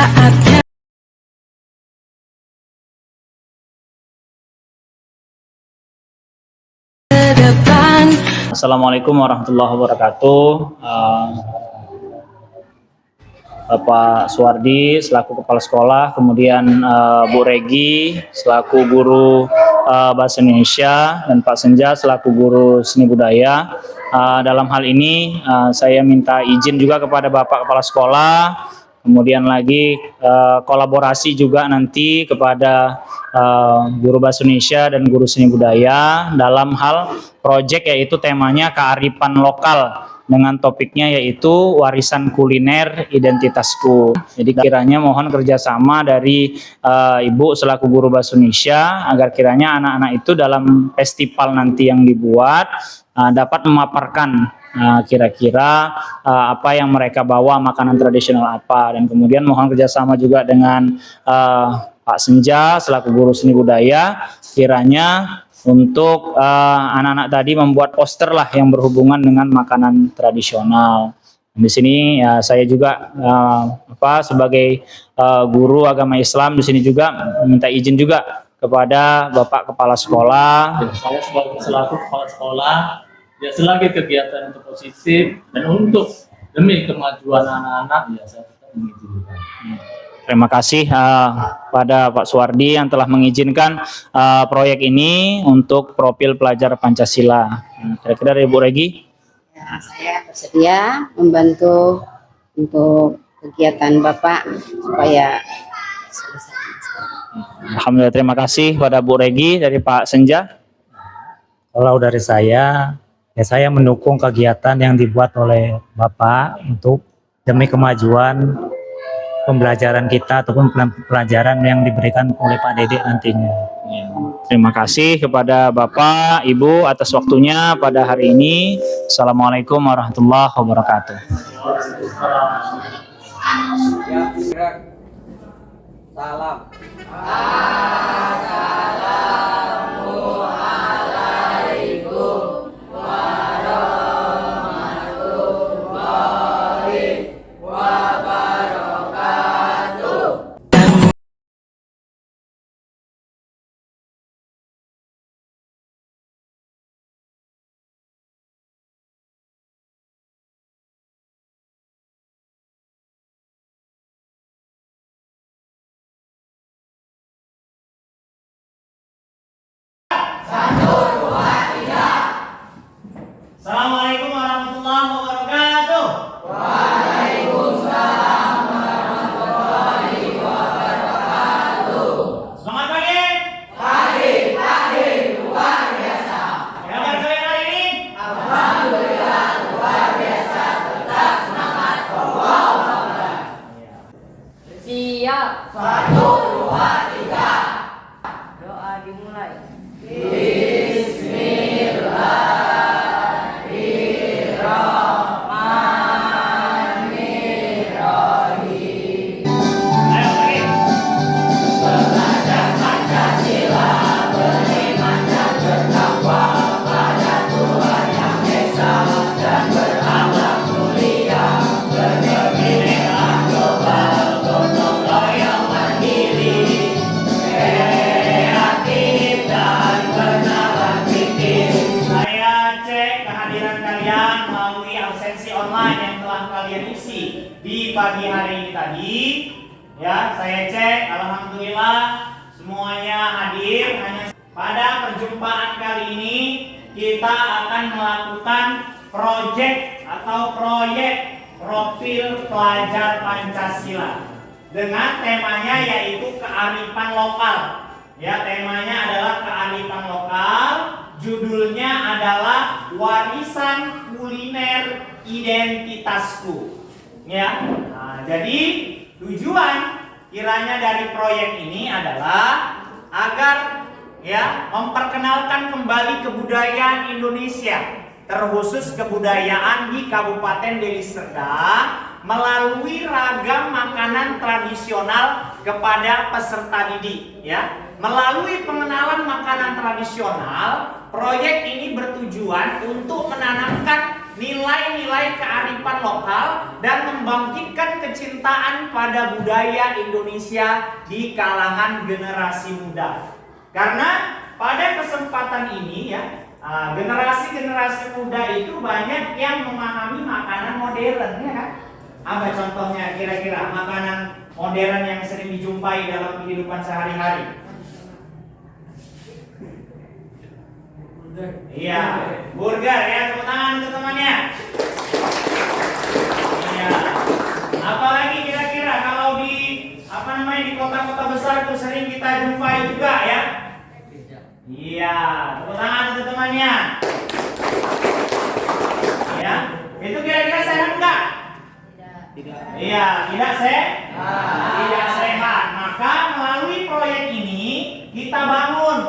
saatnya ke depan. Assalamualaikum warahmatullahi wabarakatuh. Bapak Suwardi selaku kepala sekolah, kemudian Bu Regi selaku guru bahasa Indonesia, dan Pak Senja selaku guru seni budaya. Dalam hal ini saya minta izin juga kepada Bapak kepala sekolah, kemudian lagi kolaborasi juga nanti kepada guru bahasa Indonesia dan guru seni budaya dalam hal proyek, yaitu temanya kearifan lokal dengan topiknya yaitu warisan kuliner identitasku. Jadi kiranya mohon kerjasama dari Ibu selaku guru bahasa Indonesia agar kiranya anak-anak itu dalam festival nanti yang dibuat dapat memaparkan kira-kira apa yang mereka bawa, makanan tradisional apa, dan kemudian mohon kerjasama juga dengan Pak Senja selaku guru seni budaya kiranya untuk anak-anak tadi membuat poster lah yang berhubungan dengan makanan tradisional. Di sini ya, saya juga sebagai guru agama Islam di sini juga minta izin juga kepada Bapak Kepala Sekolah. Saya selaku kepala sekolah, ya selagi kegiatan itu positif dan untuk demi kemajuan anak-anak, ya saya tetap mengizinkan. Terima kasih pada Pak Suwardi yang telah mengizinkan proyek ini untuk profil pelajar Pancasila. Kira-kira dari Bu Regi? Ya, saya bersedia membantu untuk kegiatan Bapak supaya selesai. Alhamdulillah, terima kasih pada Bu Regi. Dari Pak Senja? Kalau dari saya, ya saya mendukung kegiatan yang dibuat oleh Bapak untuk demi kemajuan pembelajaran kita ataupun pelajaran yang diberikan oleh Pak Dede nantinya. Ya, terima kasih kepada Bapak, Ibu atas waktunya pada hari ini. Assalamualaikum warahmatullahi wabarakatuh. Salam. Assalamualaikum warahmatullahi wabarakatuh. Selamat pagi. Pagi luar biasa. Kabar kalian hari ini? Alhamdulillah luar biasa. Tetap semangat. Siap. 1, 2, 3. Doa dimulai. Ayo lagi. Belajar Pancasila, beriman dan bertakwa pada Tuhan Yang Esa dan berakhlak mulia, berkebinekaan global, gotong royong mandiri, kreatif dan bernalar kritis. Saya cek kehadiran kalian melalui absensi online yang telah kalian isi di pagi hari ini tadi. Ya, saya cek, alhamdulillah semuanya hadir. Hanya pada perjumpaan kali ini kita akan melakukan proyek profil pelajar Pancasila dengan temanya yaitu kearifan lokal. Ya, temanya adalah kearifan lokal. Judulnya adalah warisan kuliner identitasku. Ya, jadi tujuan kiranya dari proyek ini adalah agar ya memperkenalkan kembali kebudayaan Indonesia, terkhusus kebudayaan di Kabupaten Deli Serdang melalui ragam makanan tradisional kepada peserta didik. Ya, melalui pengenalan makanan tradisional, proyek ini bertujuan untuk menanamkan nilai-nilai kearifan lokal dan membangkitkan kecintaan pada budaya Indonesia di kalangan generasi muda. Karena pada kesempatan ini ya, generasi-generasi muda itu banyak yang memahami makanan modern, ya kan? Apa contohnya kira-kira makanan modern yang sering dijumpai dalam kehidupan sehari-hari? Iya, burger ya, tepuk tangan untuk temannya. Iya. Apalagi kira-kira kalau di di kota-kota besar itu sering kita jumpai juga ya. Iya, tepuk tangan untuk temannya. Ya, itu kira-kira sehat enggak? Iya, tidak sehat. Tidak sehat. Maka melalui proyek ini kita bangun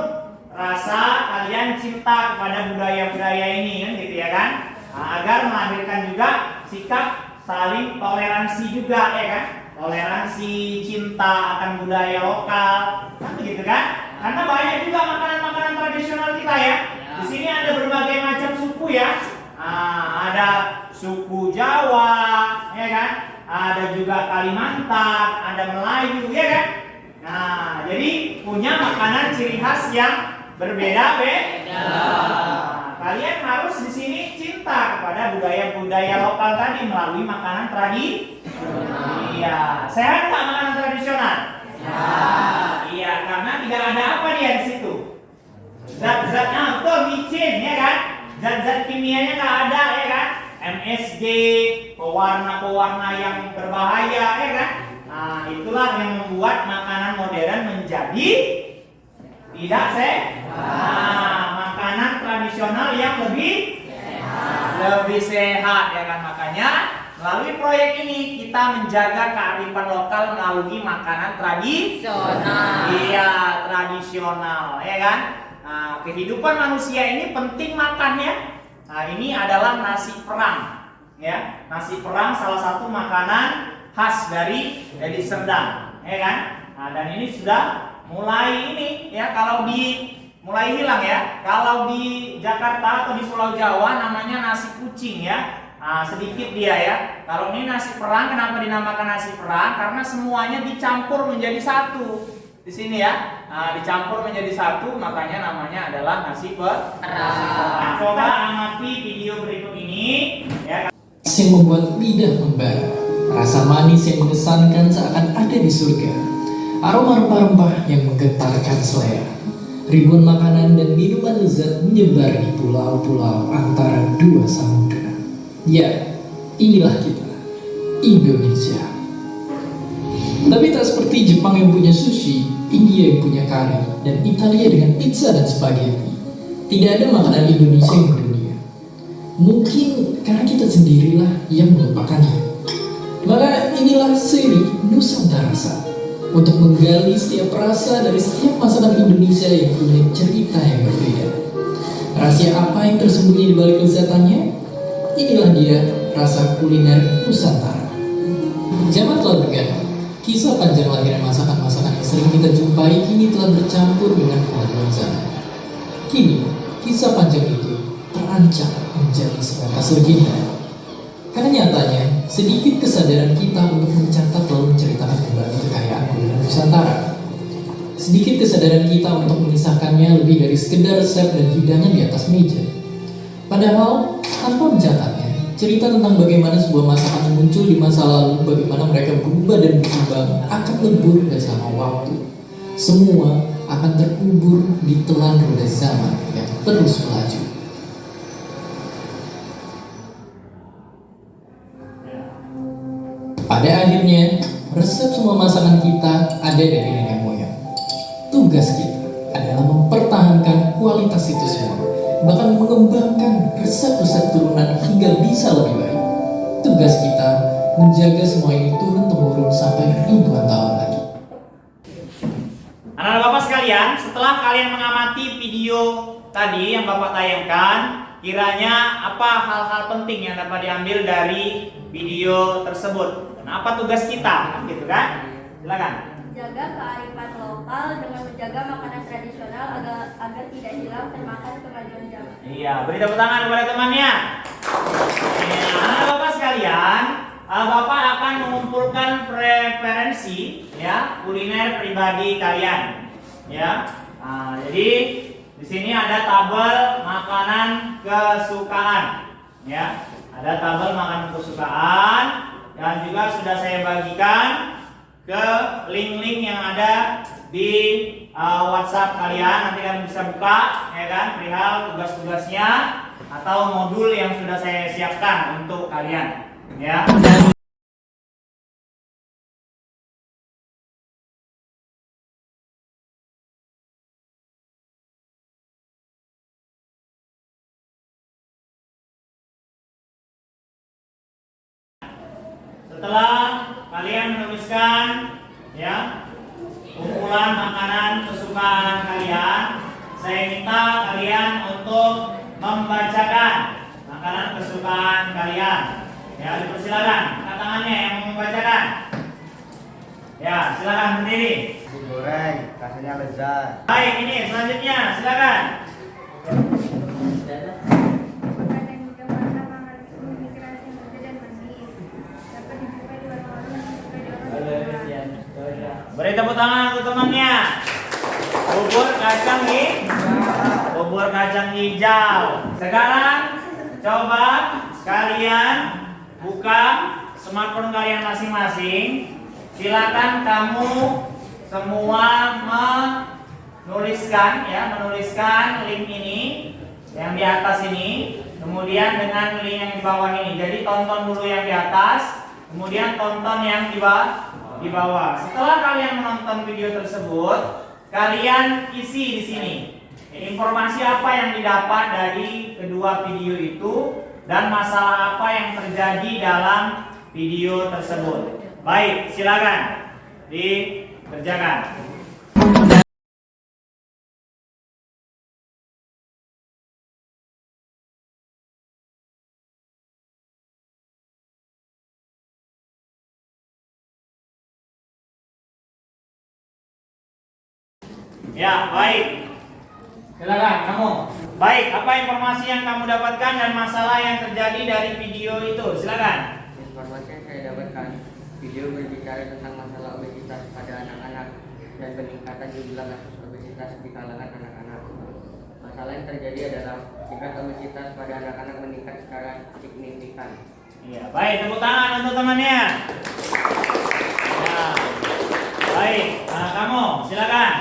rasa kalian cinta kepada budaya-budaya ini kan gitu ya kan, agar melahirkan juga sikap saling toleransi juga ya kan, toleransi cinta akan budaya lokal kan gitu kan, karena banyak juga makanan-makanan tradisional kita ya. Di sini ada berbagai macam suku ya, ada suku Jawa ya kan, ada juga Kalimantan, ada Melayu ya kan. Nah, jadi punya makanan ciri khas yang berbeda-beda. Kalian harus di sini cinta kepada budaya-budaya lokal tadi melalui makanan tradisional. Iya, sehat nggak makanan tradisional? Sehat. Iya, karena tidak ada apa dia di situ. Zat-zatnya betul micin ya kan? Zat-zat kimianya nggak ada ya kan? MSG, pewarna-pewarna yang berbahaya ya kan? Nah, itulah yang membuat makanan modern menjadi tidak sehat. Makanan tradisional yang lebih sehat ya kan. Makanya melalui proyek ini kita menjaga kearifan lokal melalui makanan tradisional. Iya, tradisional ya kan. Nah, kehidupan manusia ini penting makannya. Nah, ini adalah nasi perang ya. Nasi perang salah satu makanan khas dari Serdang ya kan. Nah, dan ini sudah mulai ini ya, kalau mulai hilang ya. Kalau di Jakarta atau di Pulau Jawa namanya nasi kucing ya. Nah, sedikit dia ya. Kalau ini nasi perang, kenapa dinamakan nasi perang? Karena semuanya dicampur menjadi satu di sini ya. Nah, dicampur menjadi satu, makanya namanya adalah nasi perang. Coba amati video berikut ini ya. Yang membuat lidah membara, rasa manis yang mengesankan seakan ada di surga, aroma rempah-rempah yang menggetarkan selera. Ribuan makanan dan minuman lezat menyebar di pulau-pulau antara dua samudera. Ya, inilah kita, Indonesia. Tapi tak seperti Jepang yang punya sushi, India yang punya kari, dan Italia dengan pizza dan spaghetti. Tidak ada makanan Indonesia yang mendunia. Mungkin karena kita sendirilah yang melupakannya. Maka inilah seri Nusantara Rasa, untuk menggali setiap rasa dari setiap masakan Indonesia yang punya cerita yang berbeda. Rahasia apa yang tersembunyi di balik lezatannya? Inilah dia rasa kuliner Nusantara. Zaman telah berganti, kisah panjang lahirnya masakan-masakan yang sering kita jumpai kini telah bercampur dengan kemajuan zaman. Kini, kisah panjang itu terancam menjadi sebatas legenda. Karena nyatanya, sedikit kesadaran kita untuk mencatat lalu menceritakan kembali kekayaan kuliner Nusantara. Sedikit kesadaran kita untuk memisahkannya lebih dari sekedar resep dan hidangan di atas meja. Padahal, tanpa mencatatnya, cerita tentang bagaimana sebuah masakan muncul di masa lalu, bagaimana mereka berubah dan berkembang, akan lebur bersama waktu. Semua akan terkubur di telan roda zaman yang terus melaju. Pada akhirnya, resep semua masakan kita ada dari nenek moyang. Tugas kita adalah mempertahankan kualitas itu semua, bahkan mengembangkan resep-resep turunan hingga bisa lebih baik. Tugas kita menjaga semua ini turun-temurun sampai ribuan tahun lagi. Anak-anak Bapak sekalian, setelah kalian mengamati video tadi yang Bapak tayangkan, kiranya apa hal-hal penting yang dapat diambil dari video tersebut? Dan apa tugas kita? Gitu kan? Silakan. Jaga kearifan lokal dengan menjaga makanan tradisional agar tidak hilang termakan kemajuan zaman. Iya, beri tepuk tangan kepada temannya. Anak Bapak sekalian, Bapak akan mengumpulkan preferensi ya kuliner pribadi kalian. Ya. Nah, jadi di sini ada tabel makanan kesukaan. Ya. Ada tabel makanan kesukaan dan juga sudah saya bagikan ke link-link yang ada di WhatsApp kalian. Nanti kalian bisa buka ya kan perihal tugas-tugasnya atau modul yang sudah saya siapkan untuk kalian ya. Setelah kalian menuliskan ya kumpulan makanan kesukaan kalian, saya minta kalian untuk membacakan makanan kesukaan kalian. Ya, dipersilakan angkat tangannya yang mau membacakan. Ya, silakan berdiri. Nasi goreng, rasanya lezat. Baik, ini selanjutnya silakan. Makanan yang mudah warna mengandung memiliki rasa yang lezat dan manis. Dapat dijumpai di warung-warung dan juga di orang tua. Beri tepuk tangan untuk temannya. Bubur kacang hijau. Sekarang coba kalian buka smartphone kalian masing-masing. Silakan kamu semua menuliskan link ini yang di atas ini, kemudian dengan link yang di bawah ini. Jadi tonton dulu yang di atas, kemudian tonton yang di bawah. Setelah kalian menonton video tersebut, kalian isi di sini informasi apa yang didapat dari kedua video itu dan masalah apa yang terjadi dalam video tersebut. Baik, silakan dikerjakan. Ya, baik. Silakan kamu. Baik, apa informasi yang kamu dapatkan dan masalah yang terjadi dari video itu? Silakan. Informasi yang saya dapatkan, video berbicara tentang masalah obesitas pada anak-anak dan peningkatan jumlah kasus obesitas di kalangan anak-anak. Masalah yang terjadi adalah tingkat obesitas pada anak-anak meningkat secara signifikan. Iya, baik, tepuk tangan untuk temannya. Ya. Baik, nah, kamu silakan.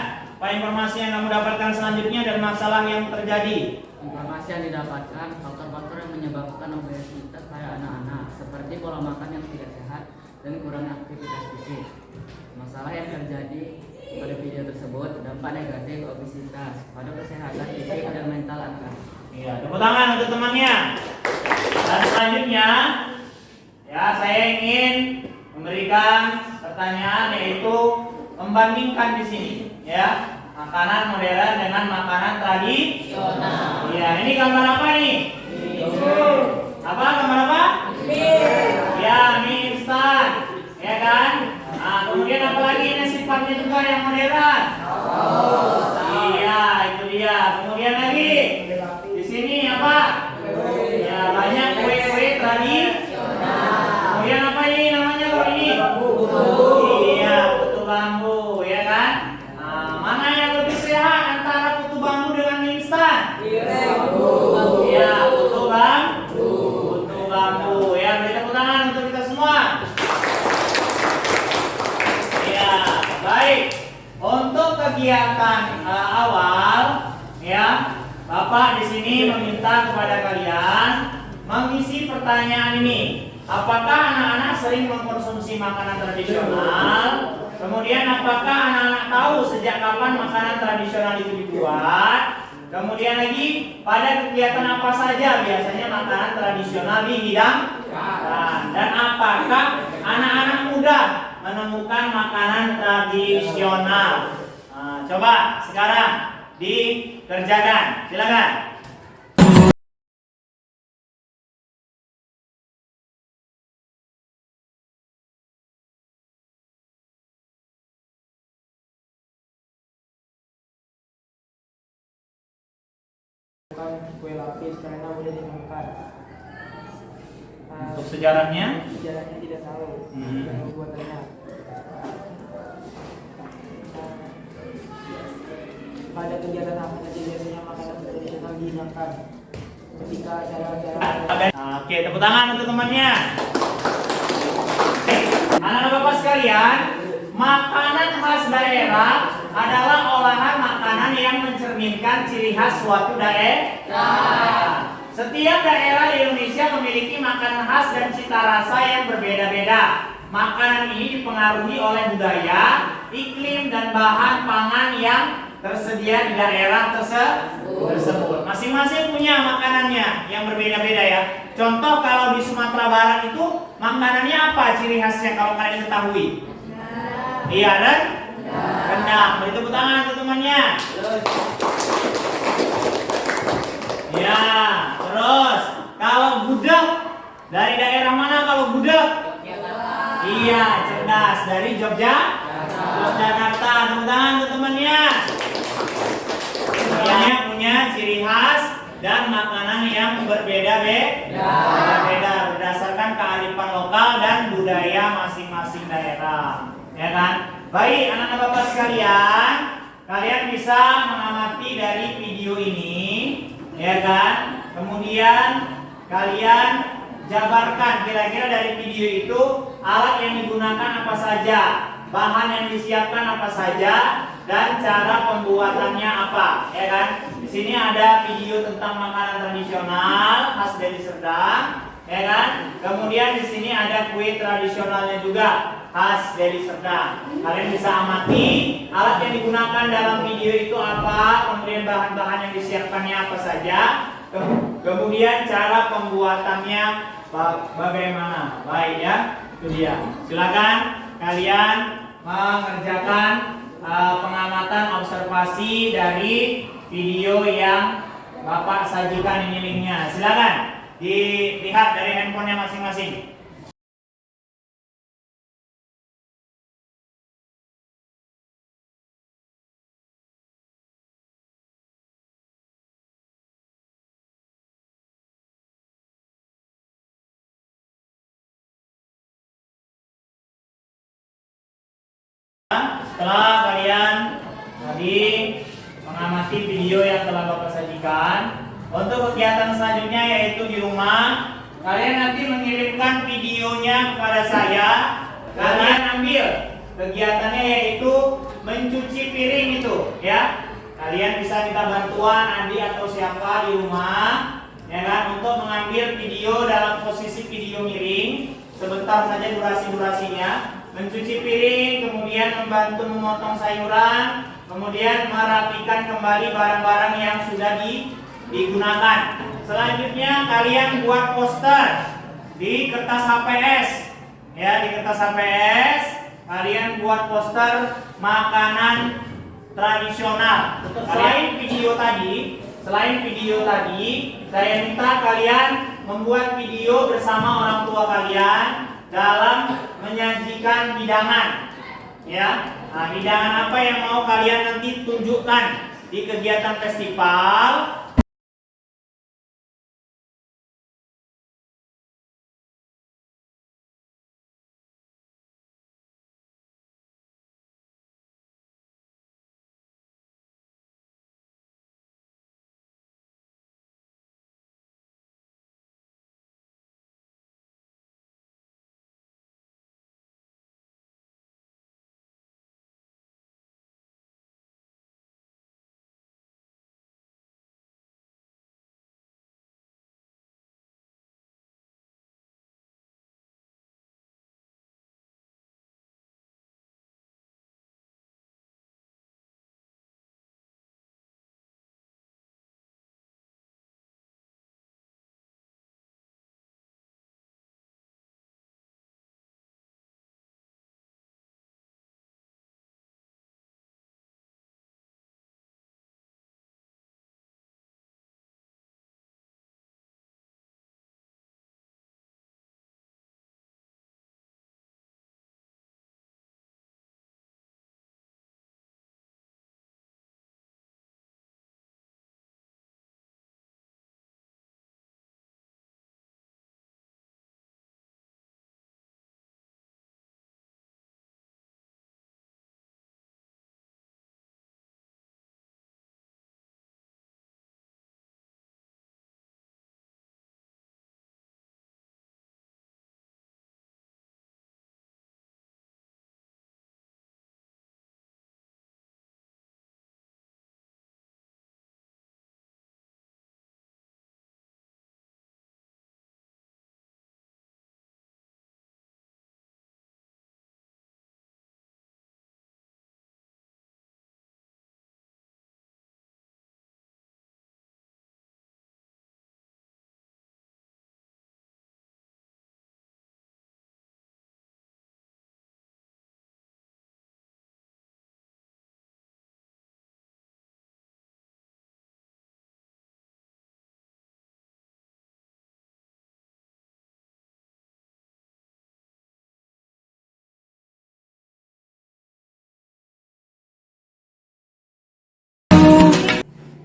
Apa informasi yang kamu dapatkan selanjutnya dan masalah yang terjadi? Informasi yang didapatkan faktor-faktor yang menyebabkan obesitas pada anak-anak seperti pola makan yang tidak sehat dan kurang aktivitas fisik. Masalah yang terjadi pada video tersebut dampak negatif obesitas pada kesehatan fisik dan mental anak. Iya, tepuk tangan untuk temannya. Dan selanjutnya, ya saya ingin memberikan pertanyaan yaitu membandingkan di sini, ya makanan modern dengan makanan tradisional. Iya, ini gambar apa nih? Apa gambar apa? Ya, mie instan, ya kan? Nah, kemudian apa lagi ini sifatnya juga yang modern? Iya, itu dia. Kemudian lagi di sini apa? Ya, banyak kue-kue tradisional. Kemudian apa ini namanya kalau ini? Iya, putu bambu, ya kan? Nah, mana yang lebih sehat antara putu bambu dengan mie instan? Iya, putu bambu. Putu bambu. Ya, beri tepuk tangan untuk kita semua. Ya, baik. Untuk kegiatan awal, ya, Bapak di sini meminta kepada kalian mengisi pertanyaan ini. Apakah anak-anak sering mengkonsumsi makanan tradisional? Kemudian apakah anak-anak tahu sejak kapan makanan tradisional itu dibuat? Kemudian lagi pada kegiatan apa saja biasanya makanan tradisional dihidangkan? Dan apakah anak-anak mudah menemukan makanan tradisional? Nah, coba sekarang dikerjakan. Silakan. Kue lapis karena mudah dimakan. Untuk sejarahnya? Sejarahnya tidak tahu. Dan pembuatannya. Pada kegiatan apa saja biasanya makanan tradisional digunakan ketika acara-acara. Oke, tepuk tangan untuk temannya. Anak-anak bapak sekalian, makanan khas daerah adalah olahan makanan yang mencerminkan ciri khas suatu daerah. Setiap daerah di Indonesia memiliki makanan khas dan cita rasa yang berbeda-beda. Makanan ini dipengaruhi oleh budaya, iklim, dan bahan pangan yang tersedia di daerah tersebut. Masing-masing punya makanannya yang berbeda-beda ya. Contoh kalau di Sumatera Barat itu makanannya apa ciri khasnya kalau kalian ketahui? Iya dan? Rendang. Beri tepuk tangan untuk temannya. Ya, terus kalau gudeg dari daerah mana kalau gudeg? Iya, cerdas dari Yogyakarta. Tepuk tangan untuk temannya. Semuanya punya ciri khas dan makanan yang berbeda-beda berdasarkan kearifan lokal dan budaya masing-masing daerah. Ya kan? Baik, anak-anak bapak sekalian, kalian bisa mengamati dari video ini, ya kan? Kemudian kalian jabarkan kira-kira dari video itu alat yang digunakan apa saja, bahan yang disiapkan apa saja, dan cara pembuatannya apa, ya kan? Di sini ada video tentang makanan tradisional khas dari Serdang, ya kan? Kemudian di sini ada kue tradisionalnya juga khas dari Serdang. Kalian bisa amati alat yang digunakan dalam video itu apa, kemudian bahan-bahan yang disiapkannya apa saja, kemudian cara pembuatannya bagaimana. Baik ya, itu dia. Silakan kalian mengerjakan pengamatan observasi dari video yang Bapak sajikan ini linknya. Silakan dilihat dari handphonenya masing-masing. Setelah kalian tadi mengamati video yang telah Bapak sajikan, untuk kegiatan selanjutnya yaitu di rumah, kalian nanti mengirimkan videonya kepada saya. Kalian ambil kegiatannya yaitu mencuci piring itu, ya. Kalian bisa minta bantuan Andi atau siapa di rumah, ya kan, untuk mengambil video dalam posisi video miring. Sebentar saja durasinya. Mencuci piring, kemudian membantu memotong sayuran, kemudian merapikan kembali barang-barang yang sudah digunakan. Selanjutnya kalian buat poster di kertas HPS, ya, di kertas HPS kalian buat poster makanan tradisional. Selain video tadi, saya minta kalian membuat video bersama orang tua kalian dalam menyajikan hidangan, ya. Nah, hidangan apa yang mau kalian nanti tunjukkan di kegiatan festival?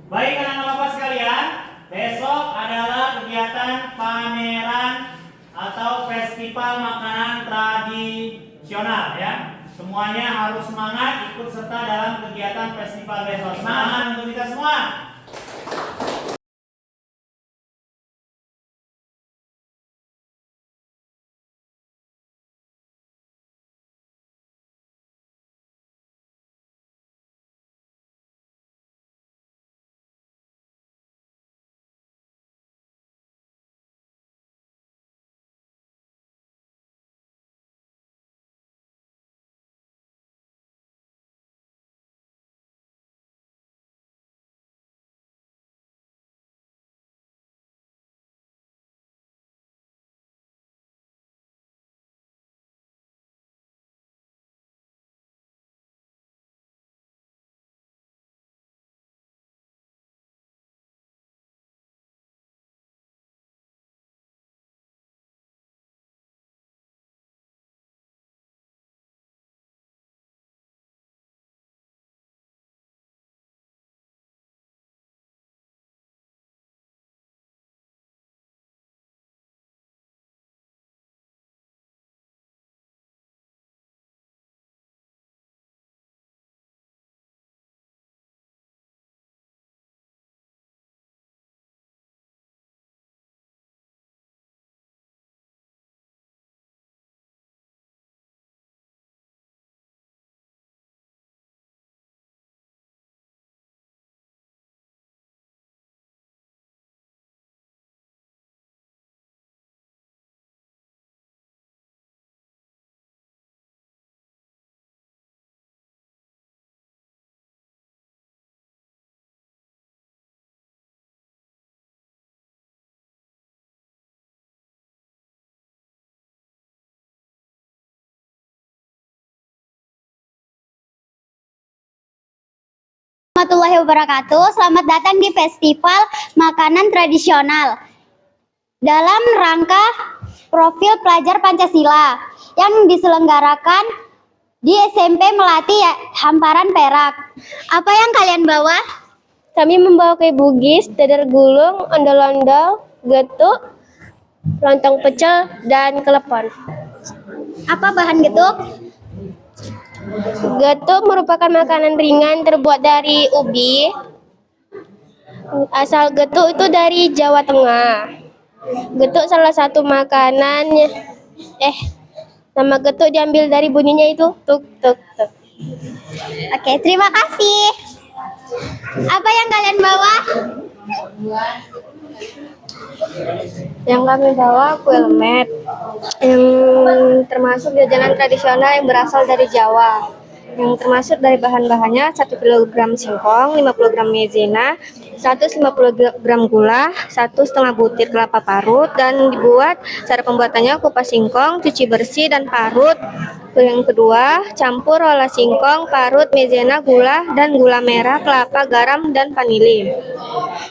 Baik anak-anak Bapak sekalian, besok adalah kegiatan pameran atau festival makanan tradisional ya. Semuanya harus semangat ikut serta dalam kegiatan festival besok. Semangat untuk kita semua. Warahmatullahi wabarakatuh. Selamat datang di Festival Makanan Tradisional dalam rangka Profil Pelajar Pancasila yang diselenggarakan di SMP Melati Hamparan Perak. Apa yang kalian bawa? Kami membawa kue bugis, dadar gulung, ondel-ondel, getuk, lontong pecel, dan kelepon. Apa bahan getuk? Getuk merupakan makanan ringan terbuat dari ubi. Asal getuk itu dari Jawa Tengah. Getuk salah satu makanan. Nama getuk diambil dari bunyinya itu tuk tuk tuk. Oke, terima kasih. Apa yang kalian bawa? Yang kami bawa kue lemet, yang termasuk jajanan tradisional yang berasal dari Jawa. Yang termasuk dari bahan-bahannya 1 kg singkong, 50 gram maizena, 150 gram gula, 1,5 butir kelapa parut, dan dibuat cara pembuatannya kupas singkong, cuci bersih dan parut. Yang kedua, campur olah singkong, parut, maizena, gula, dan gula merah, kelapa, garam, dan vanili.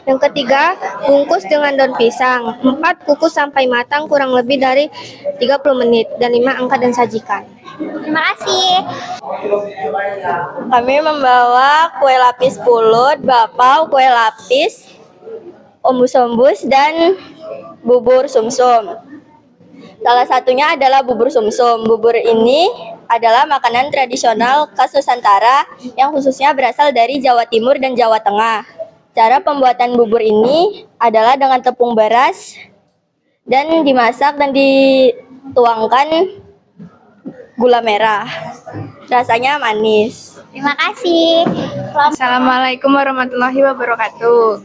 Yang ketiga, bungkus dengan daun pisang. 4 kukus sampai matang kurang lebih dari 30 menit. Dan 5 angkat dan sajikan. Terima kasih. Kami membawa kue lapis pulut, bapau, kue lapis, ombus-ombus, dan bubur sumsum. Salah satunya adalah bubur sumsum. Bubur ini adalah makanan tradisional khas Nusantara yang khususnya berasal dari Jawa Timur dan Jawa Tengah. Cara pembuatan bubur ini adalah dengan tepung beras dan dimasak dan dituangkan gula merah. Rasanya manis. Terima kasih. Assalamualaikum warahmatullahi wabarakatuh.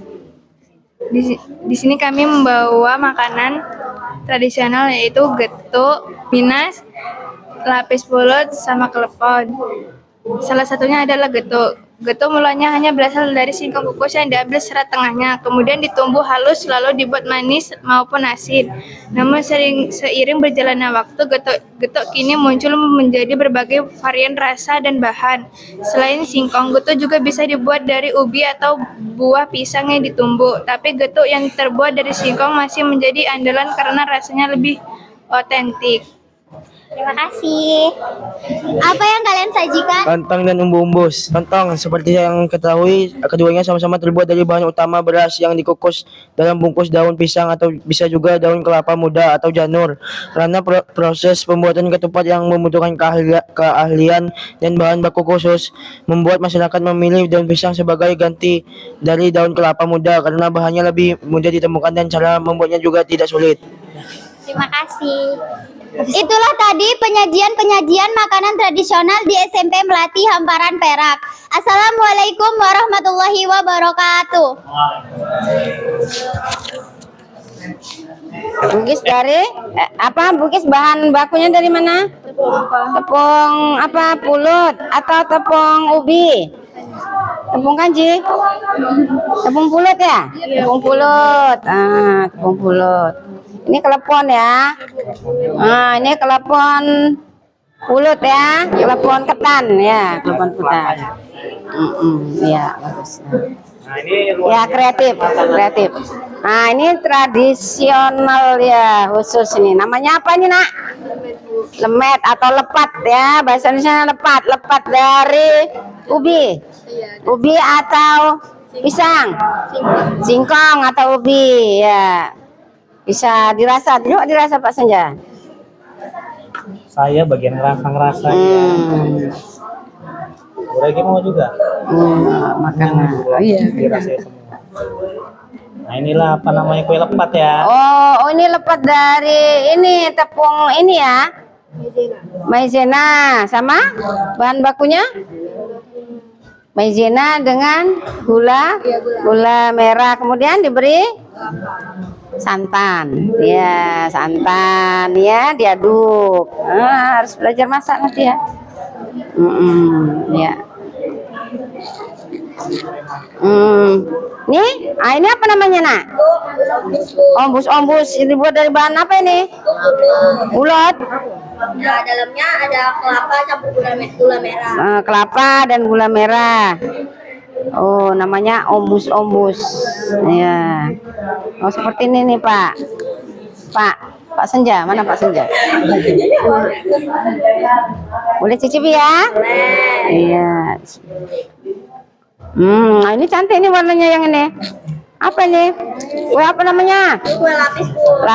Di sini kami membawa makanan tradisional yaitu getuk, minas, lapis pulut, sama kelepon. Salah satunya adalah getuk. Getuk mulanya hanya berasal dari singkong kukus yang diambil serat tengahnya, kemudian ditumbuk halus lalu dibuat manis maupun asin. Namun seiring berjalannya waktu, getuk kini muncul menjadi berbagai varian rasa dan bahan. Selain singkong, getuk juga bisa dibuat dari ubi atau buah pisang yang ditumbuk. Tapi getuk yang terbuat dari singkong masih menjadi andalan karena rasanya lebih otentik. Terima kasih. Apa yang kalian sajikan? Kentang dan umbu-umbus. Kentang, seperti yang ketahui, keduanya sama-sama terbuat dari bahan utama beras yang dikukus dalam bungkus daun pisang atau bisa juga daun kelapa muda atau janur. Karena proses pembuatan ketupat yang membutuhkan keahlian dan bahan baku khusus, membuat masyarakat memilih daun pisang sebagai ganti dari daun kelapa muda karena bahannya lebih mudah ditemukan dan cara membuatnya juga tidak sulit. Terima kasih. Itulah tadi penyajian makanan tradisional di SMP Melati Hamparan Perak. Assalamualaikum warahmatullahi wabarakatuh. Bugis dari bugis bahan bakunya dari mana? Tepung apa? Pulut atau tepung ubi? Tepung kanji? Tepung pulut ya? Tepung pulut. Tepung pulut. Ini klepon ya. Ini klepon pulut ya, klepon ketan ya, klepon ketan. Ya, bagus. Ya, kreatif. Nah, ini tradisional ya, khusus ini. Namanya apa nih, Nak? Lemet atau lepat ya, bahasa Indonesia lepat dari ubi. Ubi atau pisang? Singkong atau ubi ya. Bisa dirasa, coba dirasa Pak Senja. Saya bagian ngerasa Lagi mau juga. Makanan. Iya. Dirasa semua. Nah inilah apa namanya kue lepat ya. Oh ini lepat dari ini tepung ini ya. Maizena sama bahan bakunya maizena dengan gula merah, kemudian diberi santan ya, diaduk. Harus belajar masak nanti ya. Ya. Ini apa namanya, Nak? Ombus. Ini buat dari bahan apa ini? Ulat. Nah, dalamnya ada kelapa campur gula merah. Kelapa dan gula merah. Oh, namanya ombus. Ya. Oh, seperti ini nih, Pak. Pak Senja, mana Pak Senja? Boleh cicipi ya? Boleh. Iya. Ini cantik nih warnanya yang ini. Apa ini? Kue apa namanya? Kue lapis, Bu.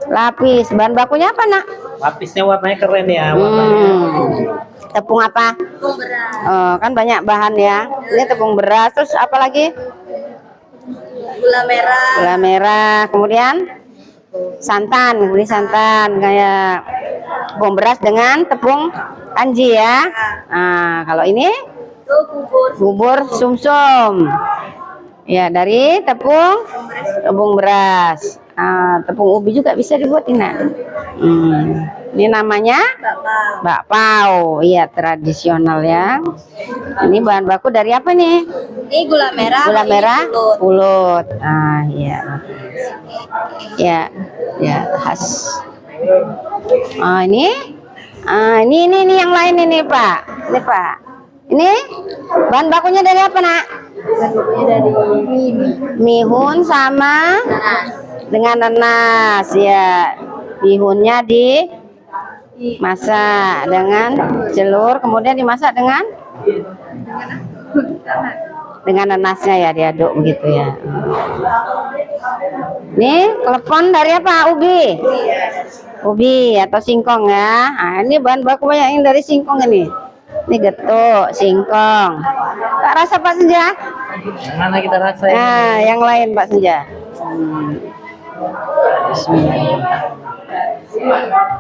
Lapis. Bahan bakunya apa, Nak? Lapisnya warnanya keren ya. Tepung apa? Tepung beras. Oh, kan banyak bahan ya. Ini tepung beras, terus apa lagi? Gula merah. Kemudian santan, beli santan kayak tepung beras dengan tepung kanji ya. Nah, kalau ini bubur sumsum. Ya, dari tepung beras. Tepung ubi juga bisa dibuat ini. Ini namanya bakpao. Iya, tradisional ya. Ini bahan baku dari apa nih? Ini gula merah, pulut. Iya. Ya, khas. Ini yang lain ini, Pak. Ini bahan bakunya dari apa, Nak? Bahan bakunya dari mihun sama dengan nanas ya. Bihunnya dimasak dengan telur, kemudian dimasak dengan nanasnya ya, diaduk begitu ya. Ini klepon dari apa? Ubi atau singkong ya. Ini bahan baku banyak yang dari singkong ini. Ini getuk, singkong. Pak rasa Pak Senja? Yang mana kita rasa? Yang lain Pak Senja.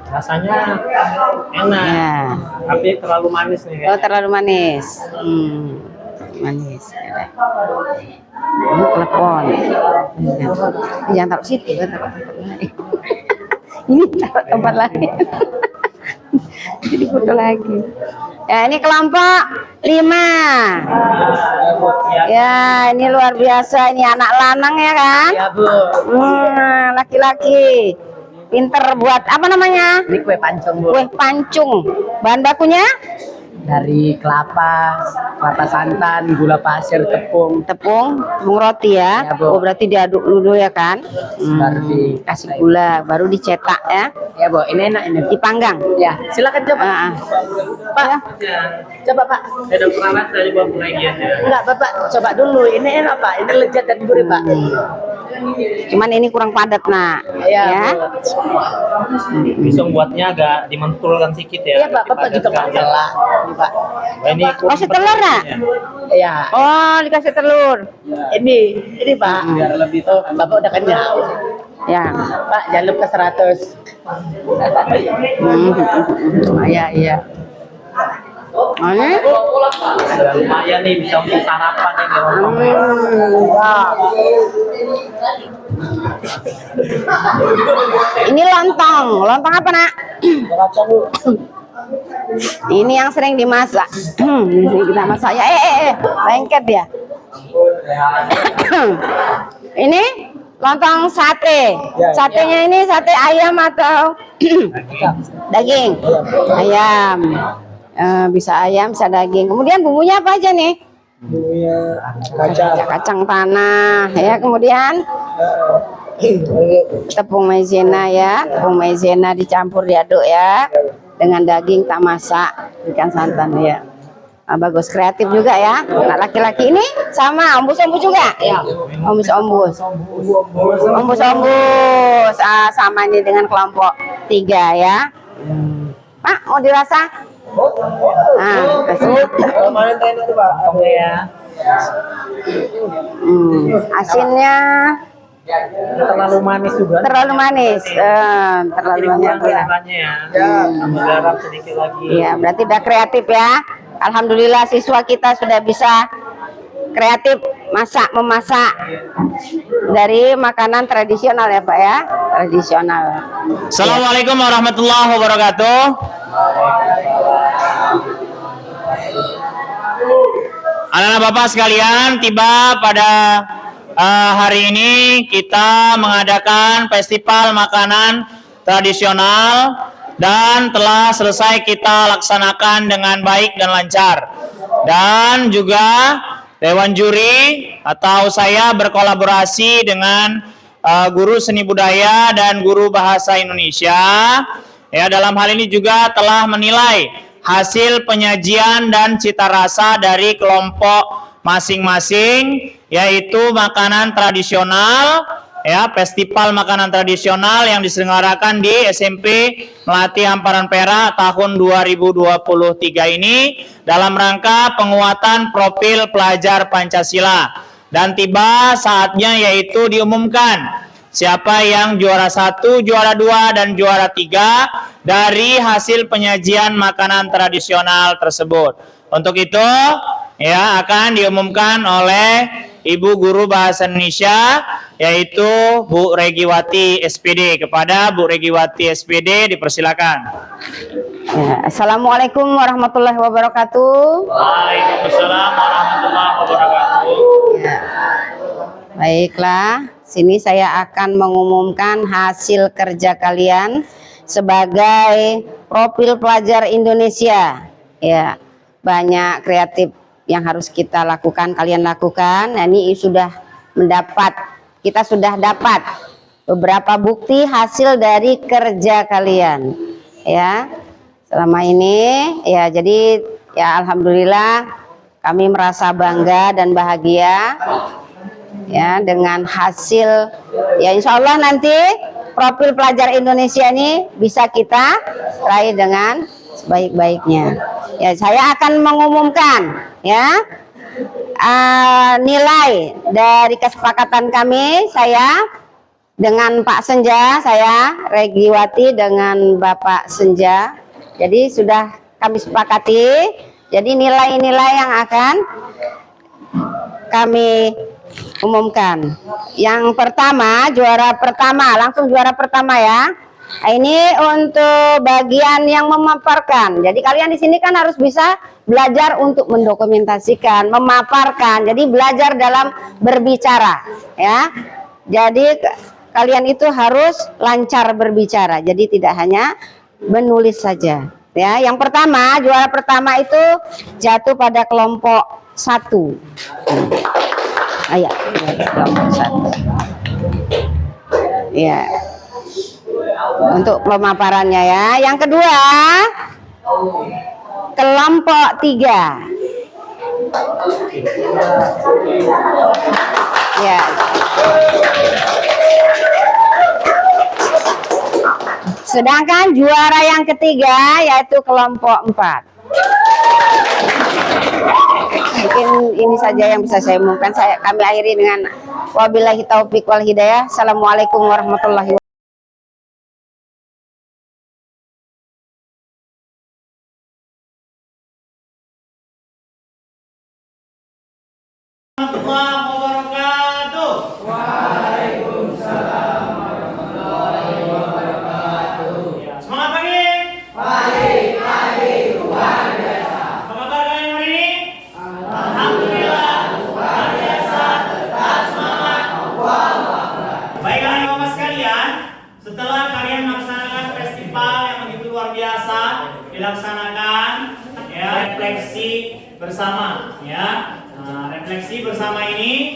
Rasanya enak. Ya. Tapi terlalu manis nih. Oh, terlalu manis. Manis. Ini telepon. Jangan taruh situ, taruh tempat lain. Ini taruh tempat lain. Jadi foto lagi. Ya, ini kelompok 5. Ya, ini luar biasa. Ini anak lanang ya kan? Iya, Bu. Laki-laki. Pinter buat apa namanya? Ini kue pancung, Bu. Kue pancung. Bahan bakunya? Dari kelapa, kelapa santan, gula pasir, tepung roti ya. Oh berarti diaduk dulu ya kan? Baru dikasih gula, baru dicetak ya. Ya Bu, ini enak ini. Dipanggang. Ya, silakan coba. Pak, coba Pak. Saya udah pernah rasa di bawah lagi aja. Enggak, Bapak coba dulu. Ini enak Pak, ini lezat dan gurih Pak. Cuman ini kurang padat nak. Ya. Bisa buatnya agak dimentulkan sedikit ya. Iya Pak, Bapak juga pakai lah. Ini Pak. Ini Kasih telur nak? Iya. Oh, dikasih telur. Ini Pak. Biar lebih tuh. Bapak udah kenyang. Ya. Pak, jangan lupa 100. Iya. lumayan nih bisa untuk sarapan nih di rumah. Ini lontong apa nak? Ini yang sering dimasak. Kita masak ya. Lengket ya. Ini lontong sate. Satenya ini sate ayam atau daging? Ayam. Bisa ayam, bisa daging. Kemudian bumbunya apa aja nih? Bumbunya kacang tanah ya. Kemudian tepung maizena ya. Tepung maizena dicampur diaduk ya. Dengan daging tak masak, ikan santan ya. Bagus, kreatif juga ya. Anak laki-laki ini sama ombus-ombus juga ya. Ombus-ombus sama ini dengan kelompok 3 ya. Pak mau dirasa? Asinnya terlalu manis juga. Terlalu manis. Terlalu banyak ya. Tambah garam sedikit lagi. Iya, berarti udah kreatif ya. Alhamdulillah siswa kita sudah bisa kreatif memasak dari makanan tradisional ya Pak ya. Tradisional. Assalamualaikum warahmatullahi wabarakatuh. Anak-anak Bapak sekalian, tiba pada hari ini kita mengadakan festival makanan tradisional dan telah selesai kita laksanakan dengan baik dan lancar. Dan juga Dewan Juri atau saya berkolaborasi dengan guru seni budaya dan guru bahasa Indonesia. Ya, dalam hal ini juga telah menilai hasil penyajian dan cita rasa dari kelompok masing-masing, yaitu makanan tradisional, ya, festival makanan tradisional yang diselenggarakan di SMP Melati Hamparan Perak tahun 2023 ini dalam rangka penguatan profil pelajar Pancasila. Dan tiba saatnya yaitu diumumkan siapa yang juara 1, juara 2, dan juara 3 dari hasil penyajian makanan tradisional tersebut. Untuk itu, ya, akan diumumkan oleh Ibu Guru Bahasa Indonesia, yaitu Bu Regiwati SPD. Kepada Bu Regiwati SPD, dipersilakan. Ya, Assalamualaikum warahmatullahi wabarakatuh. Waalaikumsalam warahmatullahi wabarakatuh. Ya. Baiklah, sini saya akan mengumumkan hasil kerja kalian sebagai profil pelajar Indonesia. Ya, banyak kreatif yang harus kita lakukan, kalian lakukan. Nah, ini kita sudah dapat beberapa bukti hasil dari kerja kalian. Ya, selama ini ya, jadi ya alhamdulillah kami merasa bangga dan bahagia ya dengan hasil ya, insya Allah nanti profil pelajar Indonesia ini bisa kita raih dengan sebaik-baiknya. Ya, saya akan mengumumkan ya nilai dari kesepakatan kami, saya dengan Pak Senja, saya Regiwati dengan Bapak Senja. Jadi sudah kami sepakati. Jadi nilai-nilai yang akan kami umumkan. Yang pertama, langsung juara pertama ya. Ini untuk bagian yang memaparkan. Jadi kalian di sini kan harus bisa belajar untuk mendokumentasikan, memaparkan. Jadi belajar dalam berbicara ya. Jadi kalian itu harus lancar berbicara. Jadi tidak hanya menulis saja Ya, yang pertama, juara pertama itu jatuh pada kelompok 1. Ayo, kelompok 1. Ya. Untuk pemaparannya ya. Yang kedua, kelompok 3. Ya. Sedangkan juara yang ketiga yaitu kelompok 4. Mungkin ini saja yang bisa saya umumkan. Kami akhiri dengan wabillahi taufik wal hidayah. Assalamualaikum warahmatullahi wabarakatuh. Waalaikumsalam warahmatullahi wabarakatuh. Semangat pagi. Pagi luar biasa. Apa kabar kalian hari ini? Alhamdulillah luar biasa. Tetap semangat. Baik Bapak sekalian, setelah kalian melaksanakan festival yang begitu luar biasa, dilaksanakan ya refleksi bersama ya. Refleksi bersama ini.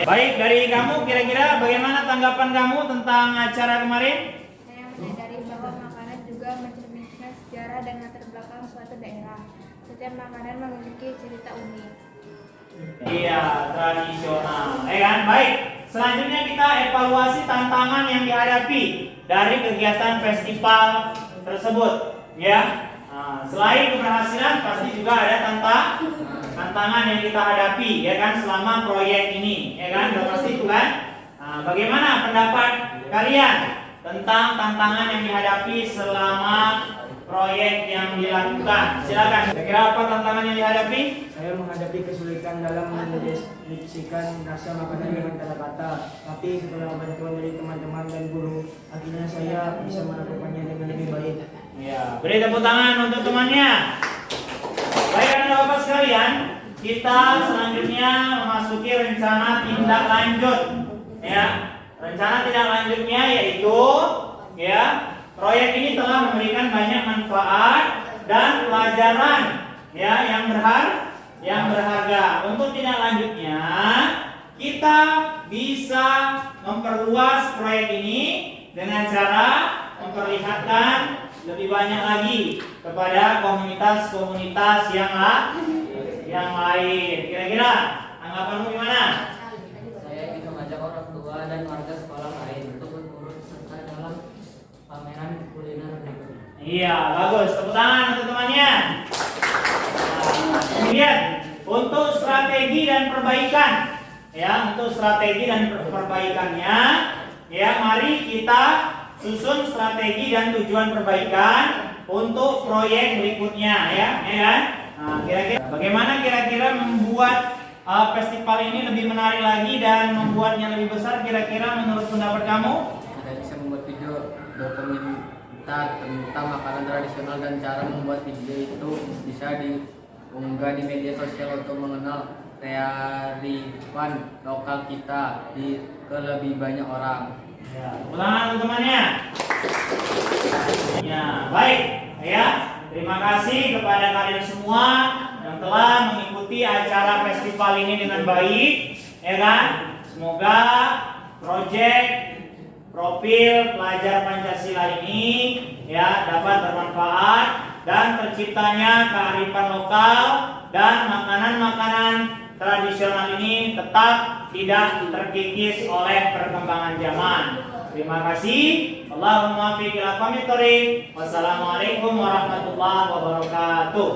Baik, dari kamu kira-kira bagaimana tanggapan kamu tentang acara kemarin? Saya menyadari bahwa makanan juga mencerminkan sejarah dan latar belakang suatu daerah. Setiap makanan memiliki cerita unik. Iya, tradisional. Kan? Baik, selanjutnya kita evaluasi tantangan yang dihadapi dari kegiatan festival tersebut. Ya, selain keberhasilan pasti juga ada tantangan yang kita hadapi ya kan selama proyek ini ya kan, udah pasti itu kan. Bagaimana pendapat kalian tentang tantangan yang dihadapi selama proyek yang dilakukan? Silakan. Kira-kira apa tantangan yang dihadapi? Saya menghadapi kesulitan dalam mendeskripsikan rasa makanan dengan kata-kata, tapi setelah bantuan dari teman-teman dan guru, akhirnya saya bisa melakukannya dengan lebih baik. Ya, beri tepuk tangan untuk temannya. Baik Bapak sekalian, kita selanjutnya memasuki rencana tindak lanjut. Ya, rencana tindak lanjutnya yaitu ya proyek ini telah memberikan banyak manfaat dan pelajaran ya yang berharga. Untuk tindak lanjutnya, kita bisa memperluas proyek ini dengan cara memperlihatkan lebih banyak lagi kepada komunitas-komunitas yang lain. Kira-kira tanggapanmu gimana? Saya ingin mengajak orang tua dan warga sekolah lain untuk berturut serta dalam pameran kuliner berikutnya. Iya, bagus. Tepuk tangan untuk temannya. Kemudian untuk strategi dan perbaikan, ya untuk strategi dan perbaikannya, ya mari kita susun strategi dan tujuan perbaikan untuk proyek berikutnya ya kan? Nah, kira-kira bagaimana kira-kira membuat festival ini lebih menarik lagi dan membuatnya lebih besar kira-kira menurut pendapat kamu? Kita bisa membuat video dokumentar tentang makanan tradisional dan cara membuat video itu bisa diunggah di media sosial untuk mengenal kearifan lokal kita ke lebih banyak orang. Ya, ulangan temannya. Ya, baik. Ya, terima kasih kepada kalian semua yang telah mengikuti acara festival ini dengan baik, ya kan? Semoga proyek profil pelajar Pancasila ini ya dapat bermanfaat dan terciptanya kearifan lokal dan makanan-makanan tradisional ini tetap tidak terkikis oleh perkembangan zaman. Terima kasih. Allahumma fi ila qamit thoriq. Wassalamualaikum warahmatullahi wabarakatuh.